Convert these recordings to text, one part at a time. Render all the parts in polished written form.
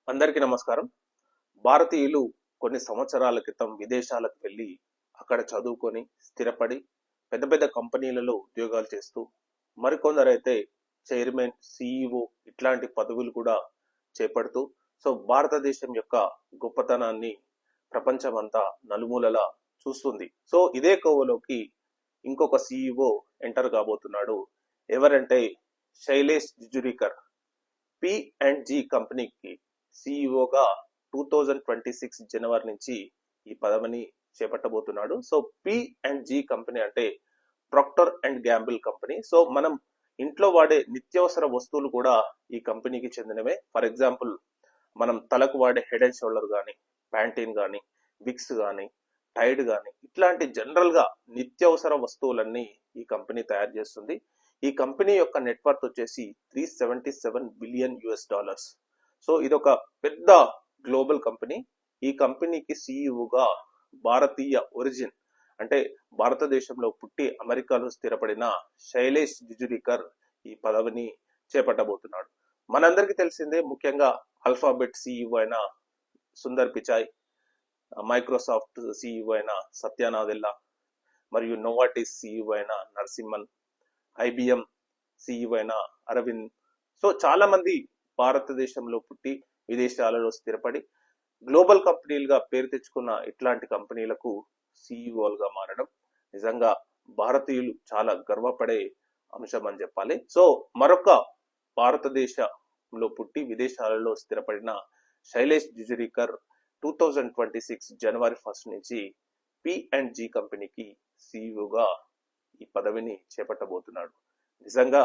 అందరికీ నమస్కారం. భారతీయులు కొన్ని సంవత్సరాల క్రితం విదేశాలకు వెళ్ళి అక్కడ చదువుకొని స్థిరపడి పెద్ద పెద్ద కంపెనీలలో ఉద్యోగాలు చేస్తూ మరికొందరైతే చైర్మన్, సిఇఓ ఇట్లాంటి పదవులు కూడా చేపడుతూ భారతదేశం యొక్క గొప్పతనాన్ని ప్రపంచమంతా నలుమూలలా చూస్తుంది. ఇదే కోవలోకి ఇంకొక సిఇఓ ఎంటర్ కాబోతున్నాడు. ఎవరంటే శైలేష్ జిజురికర్. P&G కంపెనీకి సిఇఓగా 2026 జనవరి నుంచి ఈ పదవిని చేపట్టబోతున్నాడు. P&G కంపెనీ అంటే ప్రాక్టర్ అండ్ గ్యాంబుల్ కంపెనీ. మనం ఇంట్లో వాడే నిత్యావసర వస్తువులు కూడా ఈ కంపెనీకి చెందినవే. ఫర్ ఎగ్జాంపుల్, మనం తలకు వాడే హెడ్ అండ్ షోల్డర్ కానీ, ప్యాంటీన్ కానీ, విక్స్ కానీ, టైడ్ కానీ ఇట్లాంటి జనరల్ గా నిత్యావసర వస్తువులన్నీ ఈ కంపెనీ తయారు చేస్తుంది. ఈ కంపెనీ యొక్క నెట్వర్త్ వచ్చేసి $377 బిలియన్. ఇది ఒక పెద్ద గ్లోబల్ కంపెనీ. ఈ కంపెనీకి సిఇఓగా భారతీయ ఒరిజిన్ అంటే భారతదేశంలో పుట్టి అమెరికాలో స్థిరపడిన శైలేష్ జిజురికర్ ఈ పదవిని చేపట్టబోతున్నాడు. మనందరికీ తెలిసిందే, ముఖ్యంగా ఆల్ఫాబెట్ సిఇఓ అయిన సుందర్ పిచాయ్, మైక్రోసాఫ్ట్ సిఇఓ అయిన సత్య నాదెల్లా, మరియు నోవాటిస్ సిఇఓ అయిన నరసింహన్, IBM సిఇఓ అయిన అరవింద్. చాలా మంది భారతదేశంలో పుట్టి విదేశాలలో స్థిరపడి గ్లోబల్ కంపెనీలుగా పేరు తెచ్చుకున్న ఇట్లాంటి కంపెనీలకు సిఇఓలుగా మారడం నిజంగా భారతీయులు చాలా గర్వపడే అంశం అని చెప్పాలి. మరొక భారతదేశంలో పుట్టి విదేశాలలో స్థిరపడిన శైలేష్ జిజురికర్ 2026 జనవరి 1 నుంచి P&G కంపెనీకి సిఇఓగా ఈ పదవిని చేపట్టబోతున్నాడు. నిజంగా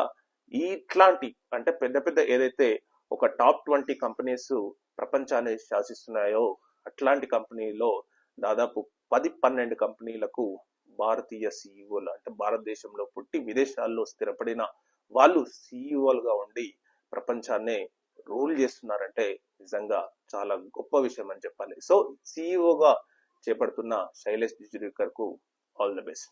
ఇట్లాంటి అంటే పెద్ద పెద్ద ఏదైతే ఒక టాప్ 20 కంపెనీస్ ప్రపంచాన్ని శాసిస్తున్నాయో అట్లాంటి కంపెనీలో దాదాపు 10-12 కంపెనీలకు భారతీయ సిఇఓలు అంటే భారతదేశంలో పుట్టి విదేశాల్లో స్థిరపడిన వాళ్ళు సిఇఓలుగా ఉండి ప్రపంచాన్నే రూల్ చేస్తున్నారంటే నిజంగా చాలా గొప్ప విషయం అని చెప్పాలి. సిఇఓగా చేపడుతున్న శైలేష్ జిజురికర్ కు ఆల్ ది బెస్ట్.